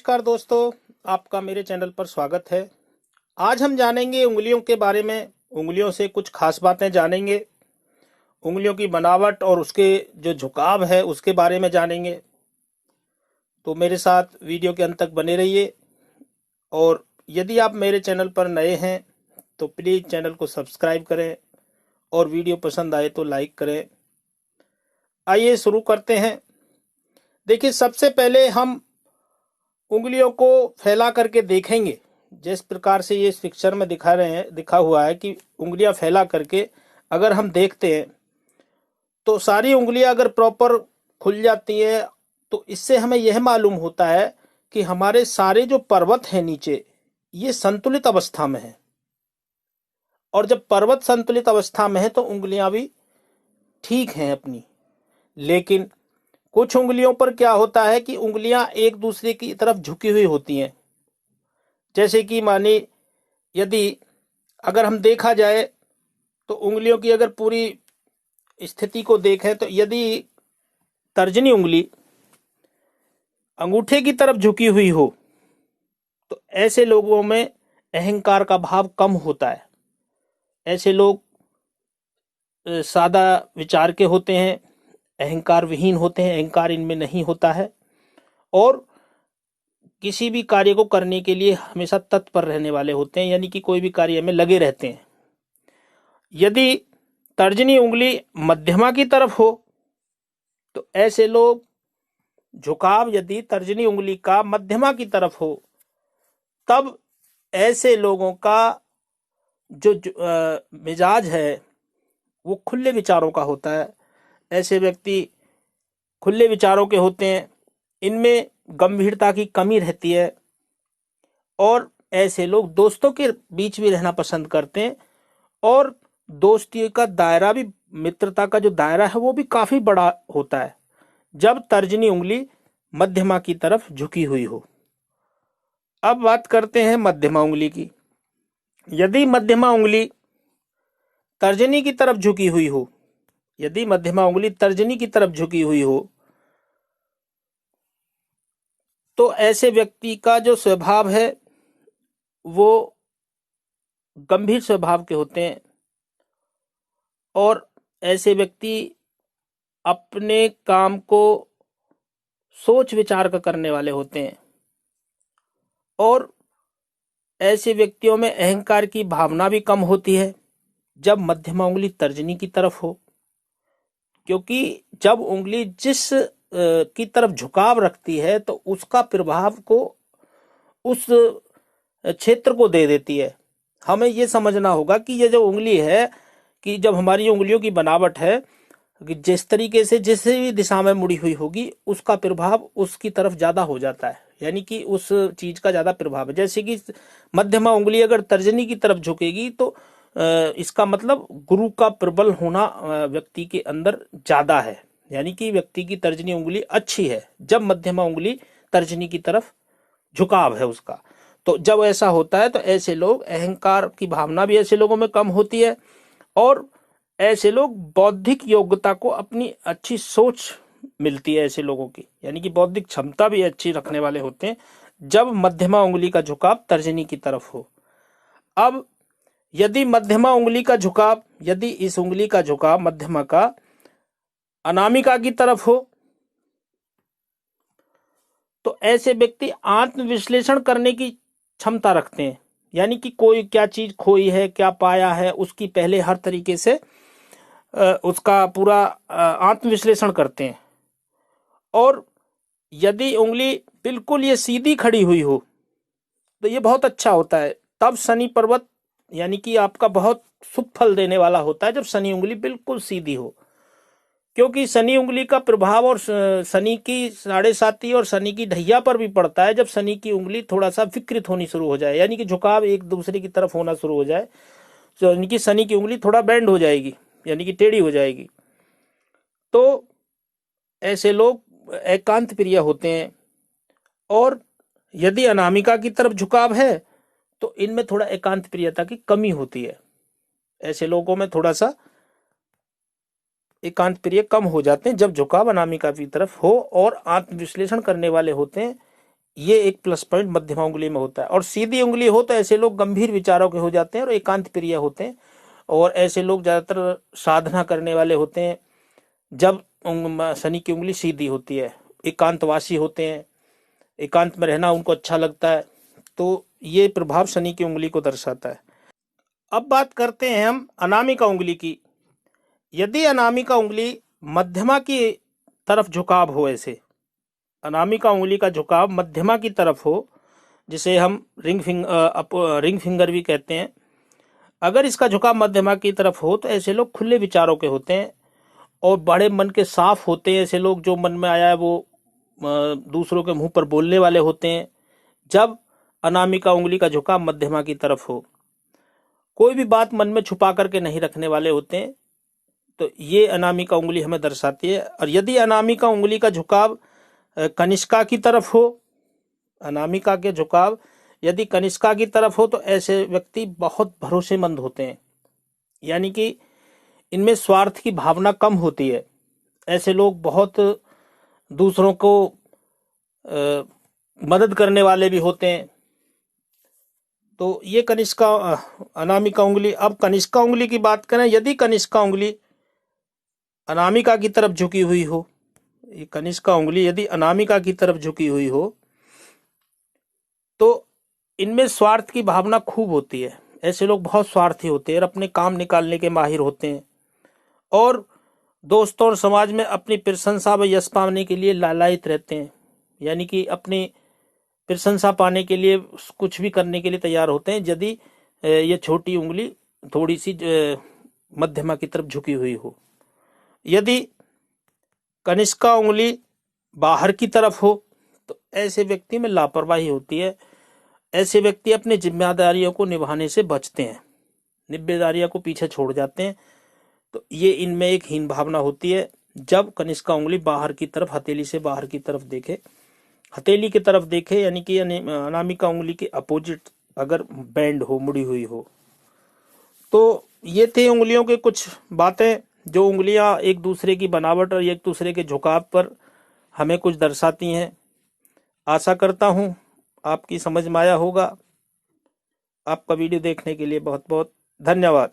नमस्कार दोस्तों, आपका मेरे चैनल पर स्वागत है। आज हम जानेंगे उंगलियों के बारे में। उंगलियों से कुछ खास बातें जानेंगे। उंगलियों की बनावट और उसके जो झुकाव है उसके बारे में जानेंगे। तो मेरे साथ वीडियो के अंत तक बने रहिए। और यदि आप मेरे चैनल पर नए हैं तो प्लीज़ चैनल को सब्सक्राइब करें और वीडियो पसंद आए तो लाइक करें। आइए शुरू करते हैं। देखिए, सबसे पहले हम उंगलियों को फैला करके देखेंगे। जिस प्रकार से ये इस पिक्चर में दिखा हुआ है कि उंगलियां फैला करके अगर हम देखते हैं तो सारी उंगलियां अगर प्रॉपर खुल जाती हैं तो इससे हमें यह मालूम होता है कि हमारे सारे जो पर्वत हैं नीचे, ये संतुलित अवस्था में है। और जब पर्वत संतुलित अवस्था में है तो उंगलियां भी ठीक हैं अपनी। लेकिन कुछ उंगलियों पर क्या होता है कि उंगलियां एक दूसरे की तरफ झुकी हुई होती हैं। जैसे कि माने यदि अगर हम देखा जाए तो उंगलियों की अगर पूरी स्थिति को देखें तो यदि तर्जनी उंगली अंगूठे की तरफ झुकी हुई हो तो ऐसे लोगों में अहंकार का भाव कम होता है। ऐसे लोग सादा विचार के होते हैं, अहंकार विहीन होते हैं, अहंकार इनमें नहीं होता है और किसी भी कार्य को करने के लिए हमेशा तत्पर रहने वाले होते हैं, यानी कि कोई भी कार्य में लगे रहते हैं। यदि तर्जनी उंगली मध्यमा की तरफ हो तो ऐसे लोग झुकाव यदि तर्जनी उंगली का मध्यमा की तरफ हो तब ऐसे लोगों का जो मिजाज है वो खुले विचारों का होता है। ऐसे व्यक्ति खुले विचारों के होते हैं, इनमें गंभीरता की कमी रहती है और ऐसे लोग दोस्तों के बीच भी रहना पसंद करते हैं और दोस्ती का दायरा भी, मित्रता का जो दायरा है वो भी काफी बड़ा होता है जब तर्जनी उंगली मध्यमा की तरफ झुकी हुई हो। अब बात करते हैं मध्यमा उंगली की। यदि मध्यमा उंगली तर्जनी की तरफ झुकी हुई हो, यदि मध्यमा उंगली तर्जनी की तरफ झुकी हुई हो तो ऐसे व्यक्ति का जो स्वभाव है वो गंभीर स्वभाव के होते हैं और ऐसे व्यक्ति अपने काम को सोच विचार कर करने वाले होते हैं और ऐसे व्यक्तियों में अहंकार की भावना भी कम होती है जब मध्यमा उंगली तर्जनी की तरफ हो। क्योंकि जब उंगली जिस की तरफ झुकाव रखती है तो उसका प्रभाव को उस क्षेत्र को दे देती है। हमें ये समझना होगा कि ये जो उंगली है, कि जब हमारी उंगलियों की बनावट है कि जिस तरीके से जिस भी दिशा में मुड़ी हुई होगी उसका प्रभाव उसकी तरफ ज्यादा हो जाता है, यानी कि उस चीज का ज्यादा प्रभाव है। जैसे कि मध्यमा उंगली अगर तर्जनी की तरफ झुकेगी तो इसका मतलब गुरु का प्रबल होना व्यक्ति के अंदर ज्यादा है, यानी कि व्यक्ति की तर्जनी उंगली अच्छी है जब मध्यमा उंगली तर्जनी की तरफ झुकाव है उसका। तो जब ऐसा होता है तो ऐसे लोग, अहंकार की भावना भी ऐसे लोगों में कम होती है और ऐसे लोग बौद्धिक योग्यता को, अपनी अच्छी सोच मिलती है ऐसे लोगों की, यानी कि बौद्धिक क्षमता भी अच्छी रखने वाले होते हैं जब मध्यमा उंगली का झुकाव तर्जनी की तरफ हो। अब यदि मध्यमा उंगली का झुकाव, यदि इस उंगली का झुकाव मध्यमा का अनामिका की तरफ हो तो ऐसे व्यक्ति आत्मविश्लेषण करने की क्षमता रखते हैं, यानी कि कोई क्या चीज खोई है, क्या पाया है, उसकी पहले हर तरीके से उसका पूरा आत्मविश्लेषण करते हैं। और यदि उंगली बिल्कुल ये सीधी खड़ी हुई हो तो ये बहुत अच्छा होता है। तब शनि पर्वत, यानी कि आपका बहुत शुभ फल देने वाला होता है जब शनि उंगली बिल्कुल सीधी हो। क्योंकि शनि उंगली का प्रभाव और शनि की 7.5 और शनि की ढैया पर भी पड़ता है। जब शनि की उंगली थोड़ा सा विकृत होनी शुरू हो जाए, यानी कि झुकाव एक दूसरे की तरफ होना शुरू हो जाए, तो यानी कि शनि की उंगली थोड़ा बेंड हो जाएगी, यानी कि टेढ़ी हो जाएगी, तो ऐसे लोग एकांत प्रिय होते हैं। और यदि अनामिका की तरफ झुकाव है तो इनमें थोड़ा एकांत प्रियता की कमी होती है। ऐसे लोगों में थोड़ा सा एकांत प्रिय कम हो जाते हैं जब झुकाव अनामिका की तरफ हो और आत्मविश्लेषण करने वाले होते हैं। ये एक प्लस पॉइंट मध्यमा उंगली में होता है। और सीधी उंगली हो तो ऐसे लोग गंभीर विचारों के हो जाते हैं और एकांत प्रिय होते हैं, और ऐसे लोग ज़्यादातर साधना करने वाले होते हैं जब शनि की उंगली सीधी होती है। एकांतवासी होते हैं, एकांत में रहना उनको अच्छा लगता है। तो ये प्रभाव शनि की उंगली को दर्शाता है। अब बात करते हैं हम अनामिका उंगली की। यदि अनामिका उंगली मध्यमा की तरफ झुकाव हो, ऐसे अनामिका उंगली का झुकाव मध्यमा की तरफ हो, जिसे हम रिंग फिंगर भी कहते हैं, अगर इसका झुकाव मध्यमा की तरफ हो तो ऐसे लोग खुले विचारों के होते हैं और बड़े मन के साफ होते हैं। ऐसे लोग जो मन में आया है वो दूसरों के मुंह पर बोलने वाले होते हैं जब अनामिका उंगली का झुकाव मध्यमा की तरफ हो। कोई भी बात मन में छुपा करके नहीं रखने वाले होते हैं। तो ये अनामिका उंगली हमें दर्शाती है। और यदि अनामिका उंगली का झुकाव कनिष्का की तरफ हो, अनामिका के झुकाव यदि कनिष्का की तरफ हो, तो ऐसे व्यक्ति बहुत भरोसेमंद होते हैं, यानी कि इनमें स्वार्थ की भावना कम होती है। ऐसे लोग बहुत दूसरों को मदद करने वाले भी होते हैं। तो ये कनिष्का अनामिका उंगली। अब कनिष्का उंगली की बात करें, यदि कनिष्का उंगली अनामिका की तरफ झुकी हुई हो, ये कनिष्का उंगली यदि अनामिका की तरफ झुकी हुई हो तो इनमें स्वार्थ की भावना खूब होती है। ऐसे लोग बहुत स्वार्थी होते हैं और अपने काम निकालने के माहिर होते हैं, और दोस्तों और समाज में अपनी प्रशंसा व यश पाने के लिए लालायित रहते हैं, यानी कि अपनी प्रशंसा पाने के लिए कुछ भी करने के लिए तैयार होते हैं यदि ये छोटी उंगली थोड़ी सी मध्यमा की तरफ झुकी हुई हो। यदि कनिष्का उंगली बाहर की तरफ हो तो ऐसे व्यक्ति में लापरवाही होती है। ऐसे व्यक्ति अपनी जिम्मेदारियों को निभाने से बचते हैं, जिम्मेदारियों को पीछे छोड़ जाते हैं। तो ये इनमें एक हीन भावना होती है जब कनिष्का उंगली बाहर की तरफ, हथेली से बाहर की तरफ देखे, हथेली की तरफ देखे, यानी कि अनामिका उंगली के अपोजिट अगर बैंड हो, मुड़ी हुई हो। तो ये थे उंगलियों के कुछ बातें जो उंगलियां एक दूसरे की बनावट और एक दूसरे के झुकाव पर हमें कुछ दर्शाती हैं। आशा करता हूं आपकी समझ में आया होगा। आपका वीडियो देखने के लिए बहुत बहुत धन्यवाद।